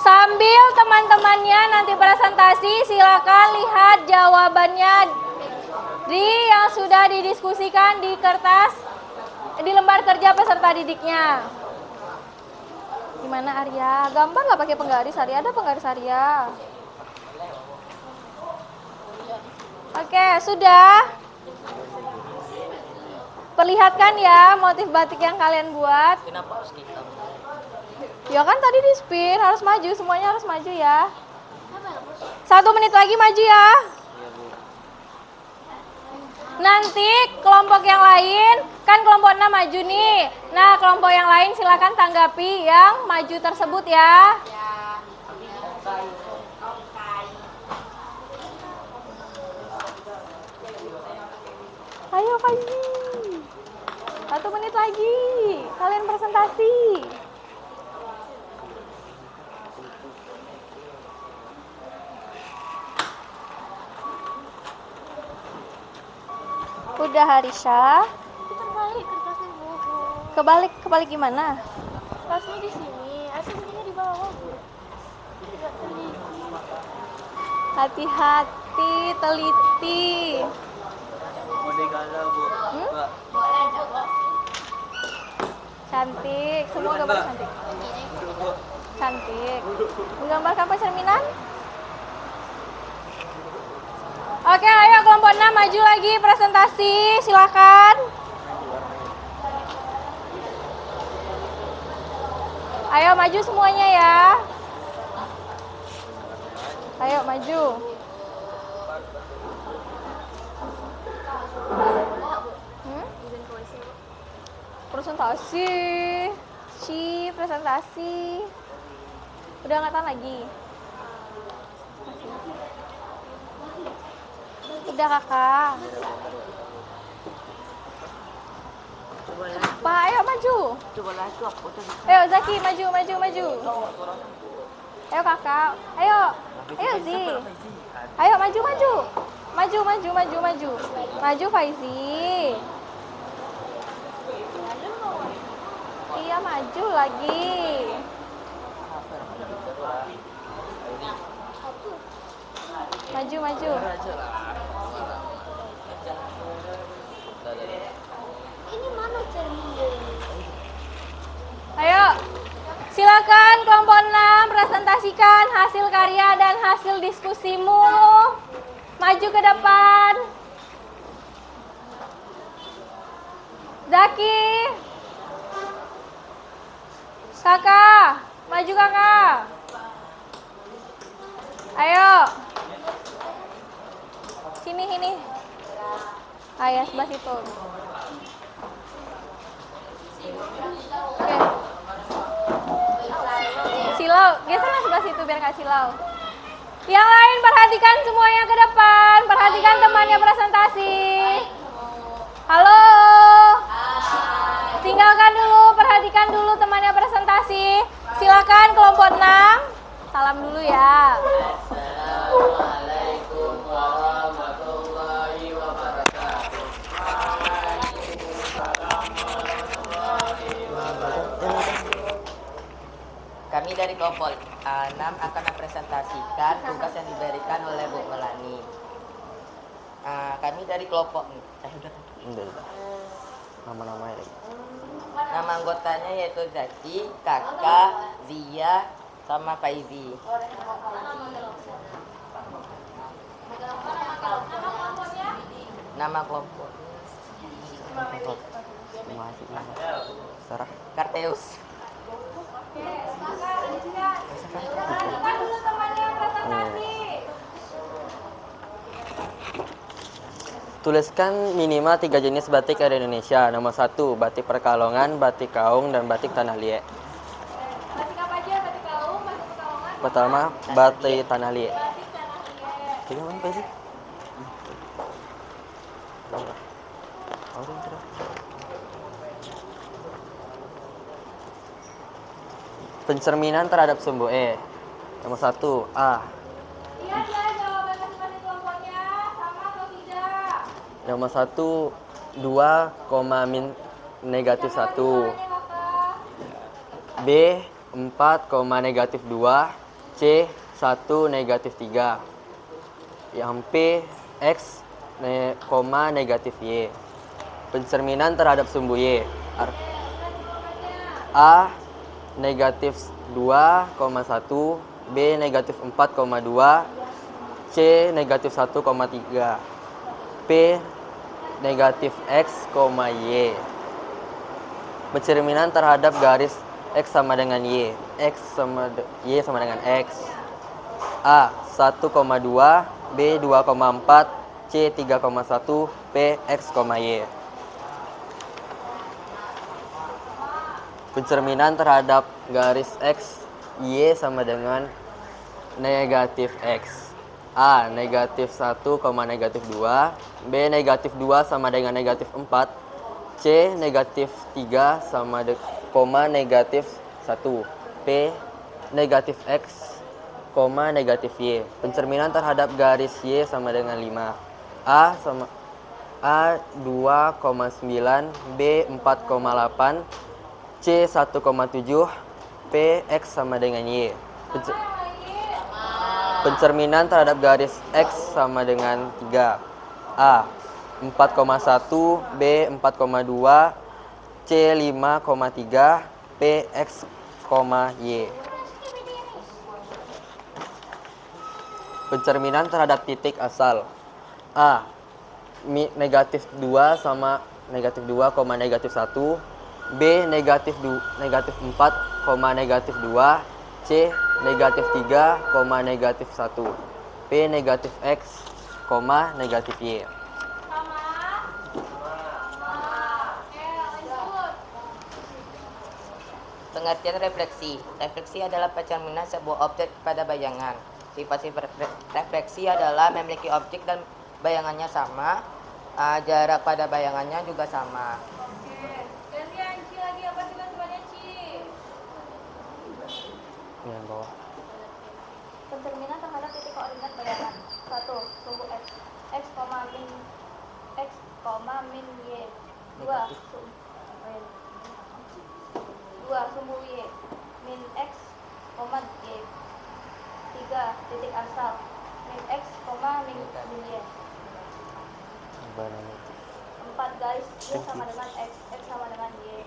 Sambil teman-temannya nanti presentasi, silakan lihat jawabannya yang sudah didiskusikan di kertas, di lembar kerja peserta didiknya. Gimana Arya? Gampang nggak pakai penggaris Arya? Ada penggaris Arya. Oke, sudah. Perlihatkan ya motif batik yang kalian buat. Kenapa harus kita? Ya kan tadi di spin, harus maju, semuanya harus maju ya. 1 menit lagi maju ya. Nanti kelompok yang lain, kan kelompok 6 maju nih. Nah, kelompok yang lain silakan tanggapi yang maju tersebut ya. Ayo Faizi. 1 menit lagi. Kalian presentasi. Udah Harisha. Terbalik kertasnya Bu. Kebalik gimana? Kertasnya di sini, aslinya di bawah Bu. Tidak teliti. Hati-hati, teliti. Cantik, semua gambar cantik. Cantik. Menggambarkan pencerminan? Oke, ayo kelompok 6 maju lagi presentasi, silakan. Ayo maju semuanya ya. Ayo maju. Presentasi. Presentasi. Udah nggak tahan lagi. Udah kakak. Pak, ayo maju. Coba lah itu aku tuh. Ayo Zaki, maju. Ayo kakak. Ayo Zi. Ayo maju. Maju Faizi. Iya maju lagi. Maju. Ini mana cerminnya? Ayo, silakan kelompok 6 presentasikan hasil karya dan hasil diskusimu. Maju ke depan. Zaki. Kakak, maju kakak. Ayo. Sini. Ayo sebelah situ. Oke. Silau, geserlah sebelah situ biar nggak silau. Yang lain perhatikan semuanya ke depan. Perhatikan temannya presentasi. Halo. Tinggalkan dulu, perhatikan dulu temannya presentasi. Silakan kelompok 6. Salam dulu ya. Assalamualaikum warahmatullahi wabarakatuh. Kami dari kelompok 6 akan mempresentasikan tugas yang diberikan oleh Bu Melani. Kami dari kelompok nama-namanya lagi. Nama anggotanya yaitu Zaki, Kakak, Zia, sama Faizi. Nama kelompok Karteus. Tuliskan minimal 3 jenis batik ada di Indonesia. Nomor 1, batik Perkalongan, batik Kaung, dan batik Tanah Liat. Batik apa aja? Batik Kaung, batik Pekalongan. Pertama, batik Tanah Liat. Pegang mana sih? Pencerminan terhadap sumbu E. Nomor 1, A. Iya, jawaban masing-masing kelompoknya sama atau tidak? Nomor 1, 2, min negatif 1. B, 4, negatif 2. C, 1, negatif 3. Yang P, X, negatif Y. Pencerminan terhadap sumbu Y. A, negatif 2,1. B, negatif 4,2. C, negatif 1,3. P, negatif X, Y. Pencerminan terhadap garis X sama dengan Y. Y sama dengan X. A, 1,2. B, 2,4. C, 3,1. P, X, Y. Pencerminan terhadap garis X, Y sama dengan negatif X. A, negatif 1, negatif 2. B, negatif 2 sama dengan negatif 4. C, negatif 3 sama negatif 1. P, negatif X, negatif Y. Pencerminan terhadap garis Y sama dengan 5. A 2,9. B 4,8. C 1,7. P, X sama dengan Y. Pencerminan terhadap garis X sama dengan 3. A 4,1. B 4,2. C 5,3. P, X, Y. Pencerminan terhadap titik asal. A, negatif 2 sama negatif 2, negatif 1. B, negatif 4, negatif 2. C, negatif 3, negatif 1. P, negatif X, negatif Y. Pengertian refleksi. Refleksi adalah pencerminan sebuah objek kepada bayangan. Sifat-sifat refleksi adalah memiliki objek dan bayangannya sama, jarak pada bayangannya juga sama. Gantian Ci lagi, apa sih jawabannya Ci? Yang bawah. Pencerminan terhadap titik koordinat bayangan. 1. Sumbu X. X, min Y. 2. Sumbu Y. Min X, Y. 3. Titik asal. Min X, min Y. 4. Garis Y sama dengan X. X sama dengan Y.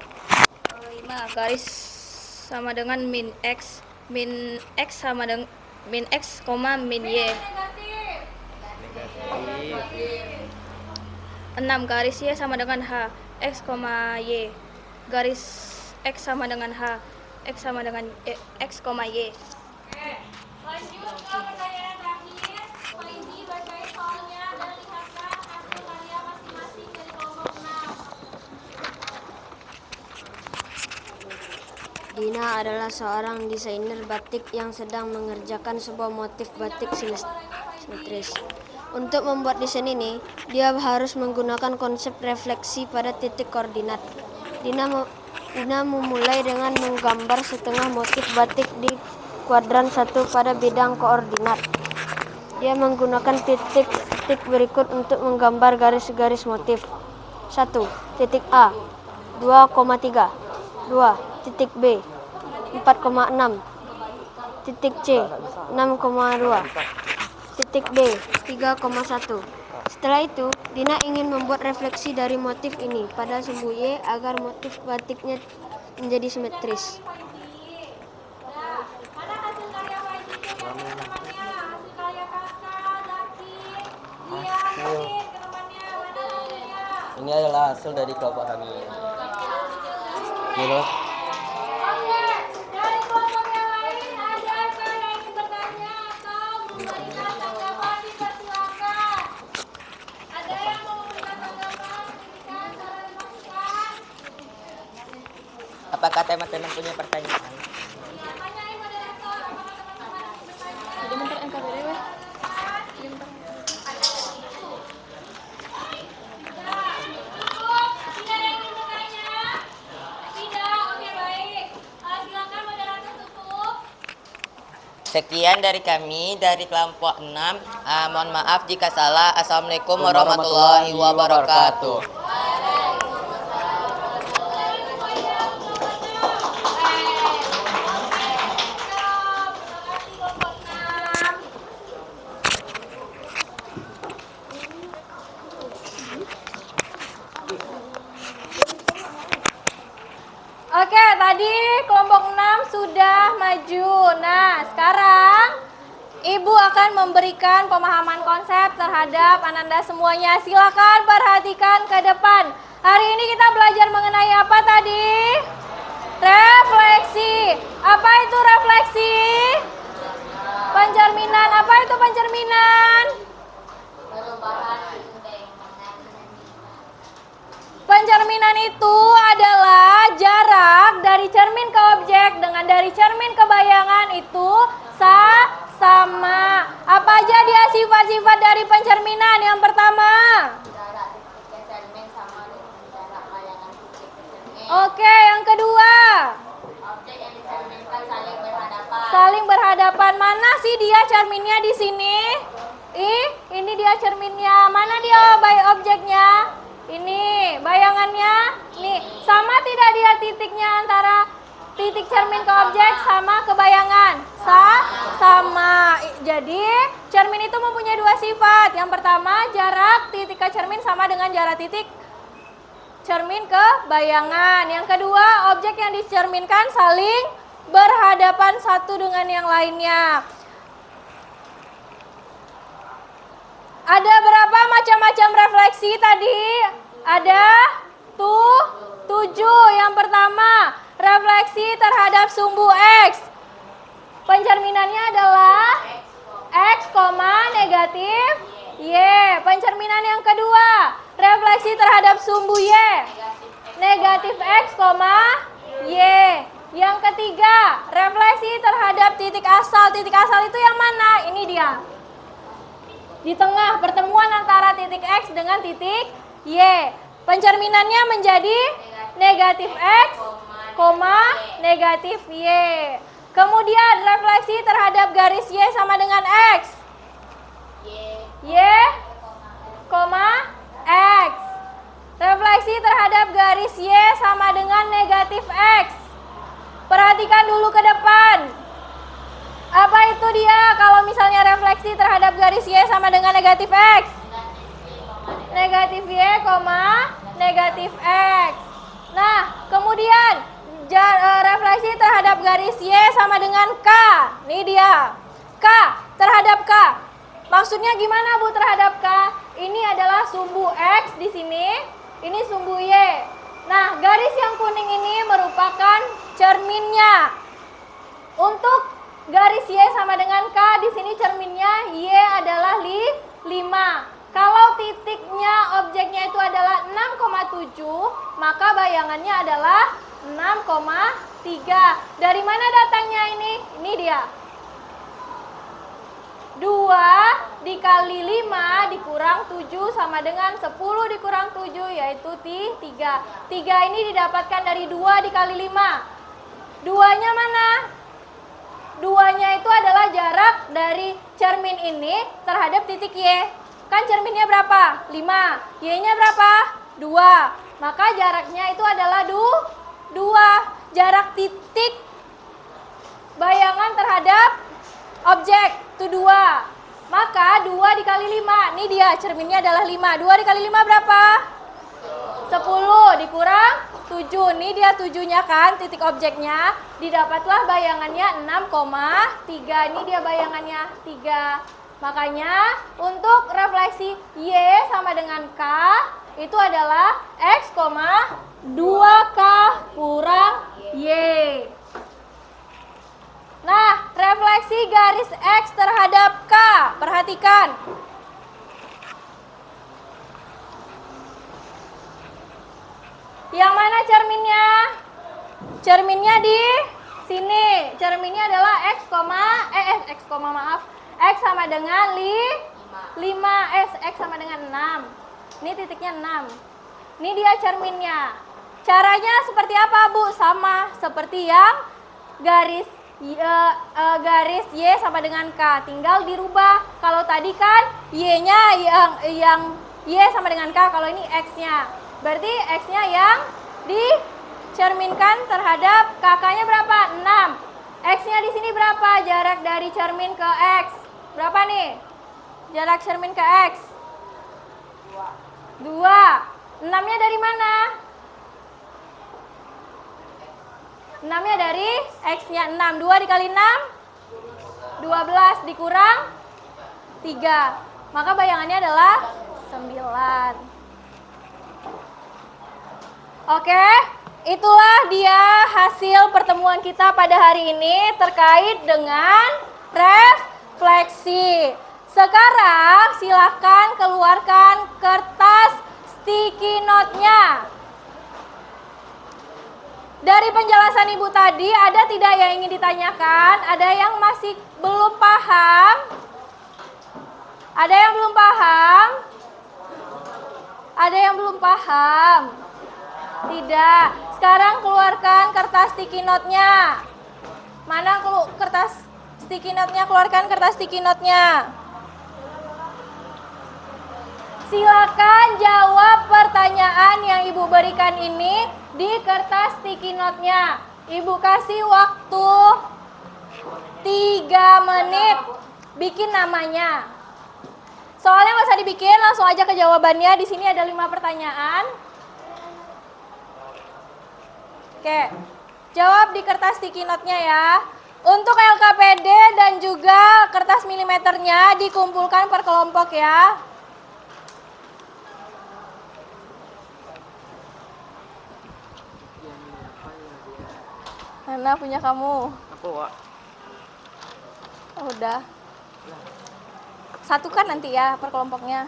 5. Garis sama dengan min X. Min X sama dengan min X, min Y. 6. Garis Y sama dengan H. X, Y. Garis X sama dengan H. X sama dengan X, Y. Lanjut ke pertanyaan terakhir. Polisi bacain soalnya dan lihatkan hasil karya masing-masing dari kelompok 6. Dina adalah seorang desainer batik yang sedang mengerjakan sebuah motif batik simetris. Untuk membuat desain ini, dia harus menggunakan konsep refleksi pada titik koordinat. Dina memulai dengan menggambar setengah motif batik di kuadran 1 pada bidang koordinat. Dia menggunakan titik-titik berikut untuk menggambar garis-garis motif. 1. Titik A 2,3. 2. Titik B 4,6. Titik C 6,2. Titik D 3,1. Setelah itu, Dina ingin membuat refleksi dari motif ini pada sumbu Y agar motif batiknya menjadi simetris. Mana hasil karya Faizi? Coba ke temannya. Hasil karya kakak, Zaki, Dia, Yasin, ke temannya. Mana hasilnya? Ini adalah hasil dari kelompok kami. Ini loh. Oke, dari kelompok yang lain adakah yang ingin bertanya atau memberikan tanggapan? Dipersilakan. Ada yang mau memberikan tanggapan, kritikan, saran, masukan? Apakah teman-teman punya pertanyaan? Ya, tanyain moderator, apakah teman-teman ingin bertanya? Jadi bentar NKBD weh. Cukup, tidak ada yang ingin bertanya? Tidak, oke baik. Silakan moderator tutup. Sekian dari kami dari kelompok 6. Mohon maaf jika salah. Assalamualaikum warahmatullahi wabarakatuh. Oke, tadi kelompok 6 sudah maju. Nah, sekarang Ibu akan memberikan pemahaman konsep terhadap Ananda semuanya. Silakan perhatikan ke depan. Hari ini kita belajar mengenai apa tadi? Refleksi. Apa itu refleksi? Pencerminan. Apa itu pencerminan? Pencerminan itu adalah jarak dari cermin ke objek dengan dari cermin ke bayangan itu sama. Apa aja dia sifat-sifat dari pencerminan? Yang pertama. Oke, yang kedua. Saling berhadapan. Mana sih dia cerminnya di sini? Ini dia cerminnya. Mana dia objeknya? Ini bayangannya. Nih, sama tidak dia titiknya antara titik cermin ke objek sama ke bayangan? Sama. Jadi, cermin itu mempunyai dua sifat. Yang pertama, jarak titik ke cermin sama dengan jarak titik cermin ke bayangan. Yang kedua, objek yang dicerminkan saling berhadapan satu dengan yang lainnya. Ada berapa macam-macam refleksi tadi? Ada 7. Yang pertama, refleksi terhadap sumbu X. Pencerminannya adalah X, negatif Y. Pencerminan yang kedua, refleksi terhadap sumbu Y. Negatif X, Y. Yang ketiga, refleksi terhadap titik asal. Titik asal itu yang mana? Ini dia. Di tengah pertemuan antara titik X dengan titik Y. Pencerminannya menjadi negatif X, negatif Y. Kemudian refleksi terhadap garis Y sama dengan X. Y, X. Refleksi terhadap garis Y sama dengan negatif X. Perhatikan dulu ke depan. Apa itu dia kalau misalnya refleksi terhadap garis Y sama dengan negatif X? Negatif Y, negatif X. Nah, kemudian refleksi terhadap garis Y sama dengan K. Ini dia. K terhadap K. Maksudnya gimana Bu terhadap K? Ini adalah sumbu X di sini. Ini sumbu Y. Nah, garis yang kuning ini merupakan cerminnya. Untuk garis Y sama dengan K, di sini cerminnya Y adalah 5. Kalau titiknya objeknya itu adalah 6,7, maka bayangannya adalah 6,3. Dari mana datangnya ini? Ini dia. 2 dikali 5 dikurang 7 sama dengan 10 dikurang 7, yaitu 3. 3 ini didapatkan dari 2 dikali 5. 2-nya mana? 2-nya itu adalah jarak dari cermin ini terhadap titik Y. Kan cerminnya berapa? 5. Y-nya berapa? 2. Maka jaraknya itu adalah 2. Jarak titik bayangan terhadap objek itu 2. Maka 2 dikali 5. Ini dia cerminnya adalah 5. 2 dikali 5 berapa? 10 dikurang 7. Ini dia 7-nya kan, titik objeknya. Didapatlah bayangannya 6,3. Ini dia bayangannya 3. Makanya untuk refleksi Y sama dengan K itu adalah X, 2K kurang Y. Nah, refleksi garis X terhadap K. Perhatikan. Yang mana cerminnya? Cerminnya di sini. Cerminnya adalah X sama dengan 5. X sama dengan 6. Ini titiknya 6. Ini dia cerminnya. Caranya seperti apa, Bu? Sama seperti yang garis garis Y sama dengan K. Tinggal dirubah. Kalau tadi kan Y-nya yang Y sama dengan K, kalau ini X-nya. Berarti X-nya yang dicerminkan terhadap K-nya berapa? 6. X-nya di sini berapa? Jarak dari cermin ke X. Berapa nih? Jarak cermin ke X? 2. 6-nya dari mana? 6-nya dari X-nya 6. 2 dikali 6? 12 dikurang 3. Maka bayangannya adalah 9. Oke, itulah dia hasil pertemuan kita pada hari ini terkait dengan refleksi. Sekarang silakan keluarkan kertas sticky note-nya. Dari penjelasan Ibu tadi, ada tidak yang ingin ditanyakan? Ada yang masih belum paham? Ada yang belum paham? Ada yang belum paham? Tidak. Sekarang keluarkan kertas sticky note-nya. Mana kertas sticky note-nya? Keluarkan kertas sticky note-nya. Silakan jawab pertanyaan yang Ibu berikan ini di kertas sticky note-nya. Ibu kasih waktu 3 menit bikin namanya. Soalnya nggak usah dibikin, langsung aja ke jawabannya. Di sini ada 5 pertanyaan. Oke, jawab di kertas sticky note-nya ya. Untuk LKPD dan juga kertas milimeternya dikumpulkan per kelompok ya. Mana punya kamu? Aku, Wak. Oh, udah. Satukan nanti ya per kelompoknya.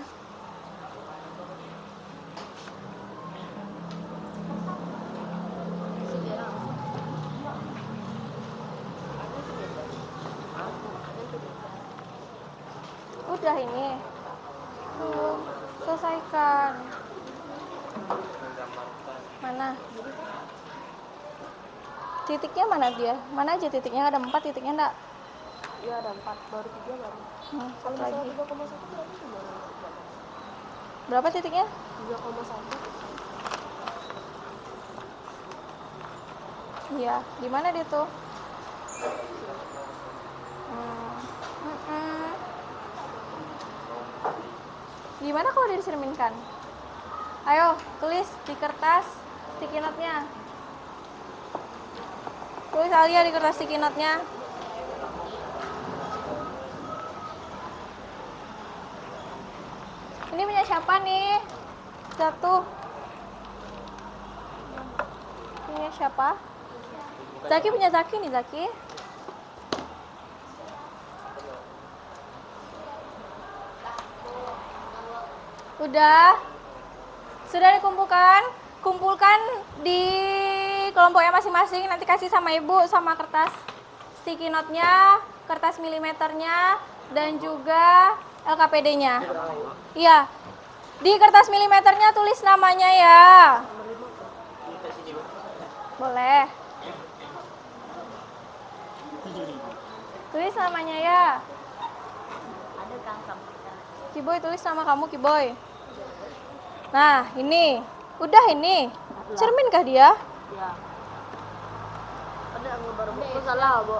Udah ini. Belum selesaikan. Mana? Titiknya mana dia? Mana aja titiknya? Ada 4 titiknya enggak? Iya ada 4, baru 3 baru. Satu lagi. 3,1 berarti gimana? Berapa titiknya? 3,1. Iya, di mana dia tuh? Gimana kalau dia dicerminkan? Ayo, tulis di kertas sticky note-nya. Tulis Alia di kertas sticky note-nya. Ini punya siapa nih? Satu. Punya siapa? Zaki punya Zaki nih, Zaki. Udah? Sudah dikumpulkan? Kumpulkan di kelompoknya masing-masing. Nanti kasih sama Ibu sama kertas sticky note-nya, kertas milimeternya, dan juga LKPD-nya. Iya. Di kertas milimeternya tulis namanya ya. Boleh. Tulis namanya ya. Kiboy, tulis nama kamu Kiboy. Nah, ini. Udah ini. Cerminkah dia? Ya. Ada yang gambar buku salah, Bu.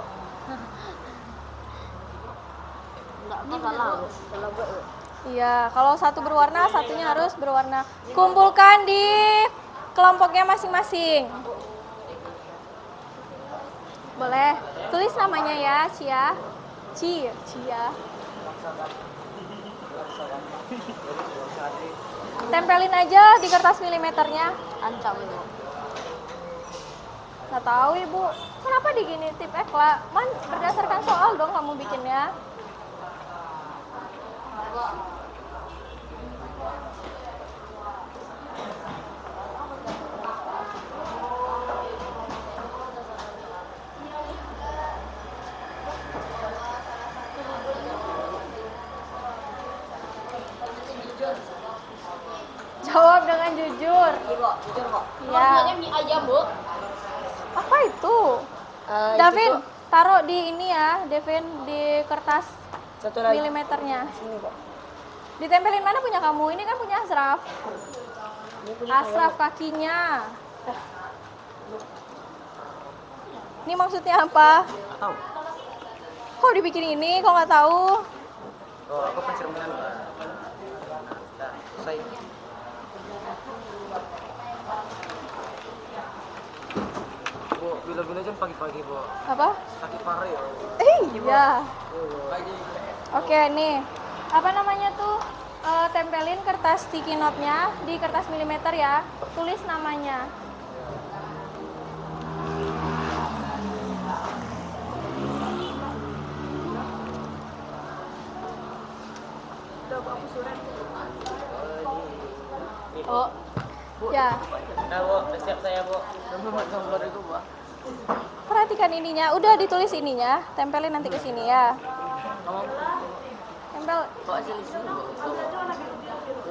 Enggak salah, Bu. Salah, Bu. Iya, kalau satu berwarna, satunya harus berwarna. Kumpulkan di kelompoknya masing-masing. Boleh. Tulis namanya ya, Cia. Cia. Tempelin aja di kertas milimeternya. Ancam itu. Nggak tahu Ibu. Kenapa digini tip Ekla? Berdasarkan soal dong kamu bikinnya. Jawab dengan jujur. Jujur kok. Iya. Mie ayam, Bu. Apa itu? Davin, taruh di ini ya, Devin, di kertas Satu lagi. milimeternya. Sini, Pak. Ditempelin mana punya kamu? Ini kan punya Asraf. Ini punya Asraf kakinya. Ini maksudnya apa? Nggak tahu. Kok dibikin ini? Kok nggak tahu? Oh, aku pencerminan. Nah, selesai. Bu, bila-bila jam pagi-pagi, Bu. Apa? Sakit parah ya. Iya. Oke, nih. Apa namanya tuh? Tempelin kertas sticky note-nya di kertas milimeter ya. Tulis namanya. Oh, ya. Nah, Bu, udah siap saya, Bu. Gambar itu, Bu. Perhatikan ininya. Udah ditulis ininya. Tempelin nanti ke sini ya. Tempel. Kok asal isi, Bu?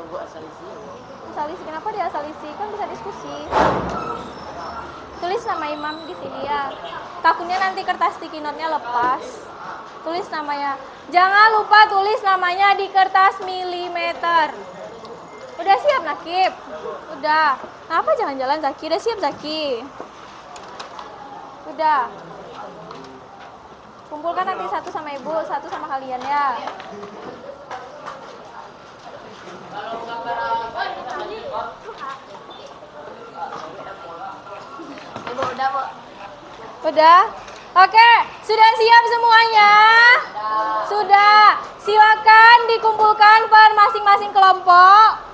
Bu, asal isi, Bu. Asalisi, kenapa dia asalisi? Kan bisa diskusi. Tulis nama imam di sini ya. Takutnya nanti kertas sticky note-nya lepas. Tulis namanya. Jangan lupa tulis namanya di kertas milimeter. Udah siap, Nakib? Udah. Kenapa jalan-jalan, Zaki? Udah siap, Zaki? Udah. Kumpulkan nanti satu sama ibu, satu sama kalian ya. Udah? Oke, sudah siap semuanya? Sudah. Silakan dikumpulkan per masing-masing kelompok.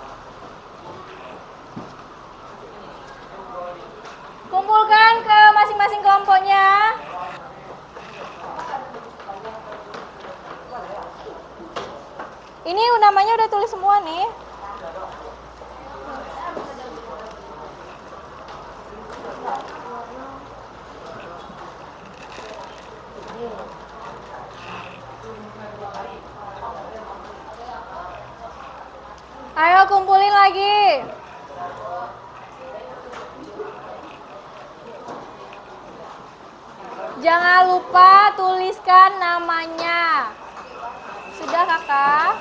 Kumpulkan ke masing-masing kelompoknya. Ini namanya udah tulis semua nih. Ayo kumpulin lagi. Jangan lupa tuliskan namanya. Sudah, Kakak?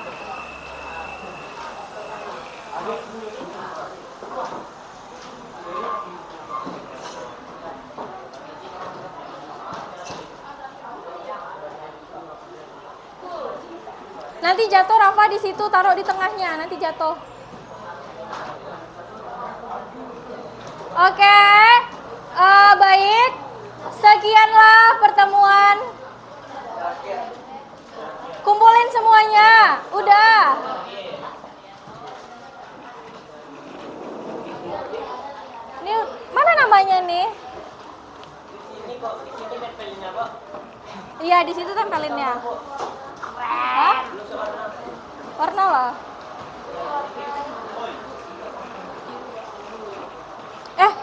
Nanti jatuh, Rafa, di situ, taruh di tengahnya, nanti jatuh. Oke, baik. Sekianlah pertemuan. Kumpulin semuanya. Udah. Ini mana namanya nih? Iya, di situ tempelinnya. Hah? Warna lah.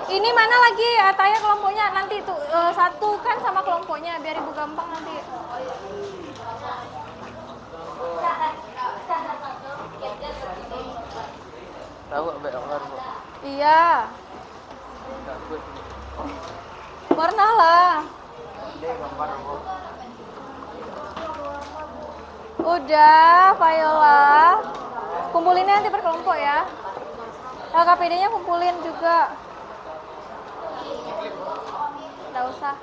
Ini mana lagi? Tanya kelompoknya nanti tuh satu kan sama kelompoknya biar ibu gampang nanti. Tahu Mbak gambar, Bu. Iya. Warna lah. Dia gambar, Bu. Udah, Viola. Kumpulinnya nanti per kelompok ya. KPD-nya kumpulin juga. Nggak usah.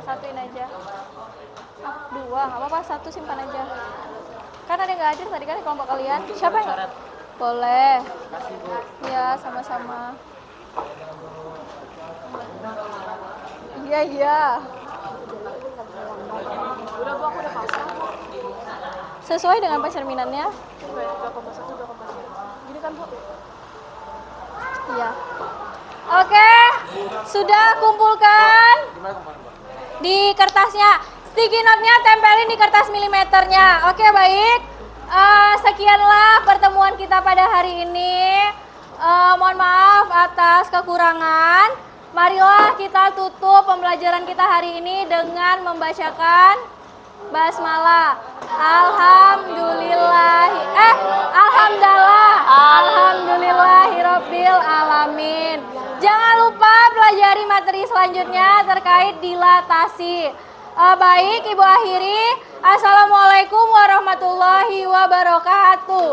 Satuin aja. Dua, nggak apa-apa. Satu simpan aja. Kan ada yang nggak hadir tadi kan di kelompok kalian. Siapa yang? Boleh. Iya, sama-sama. Iya, iya. Udah, Bu, aku udah pasang. Sesuai dengan pencerminannya. 2,1, 2,1. Gini kan, Bu? Iya. Oke, sudah kumpulkan di kertasnya. Sticky note-nya tempelin di kertas milimeternya. Oke, baik. Sekianlah pertemuan kita pada hari ini. Mohon maaf atas kekurangan. Marilah kita tutup pembelajaran kita hari ini dengan membacakan basmalah. Alhamdulillahirabbil alamin. Jangan lupa pelajari materi selanjutnya terkait dilatasi. Baik, Ibu akhiri. Assalamualaikum warahmatullahi wabarakatuh.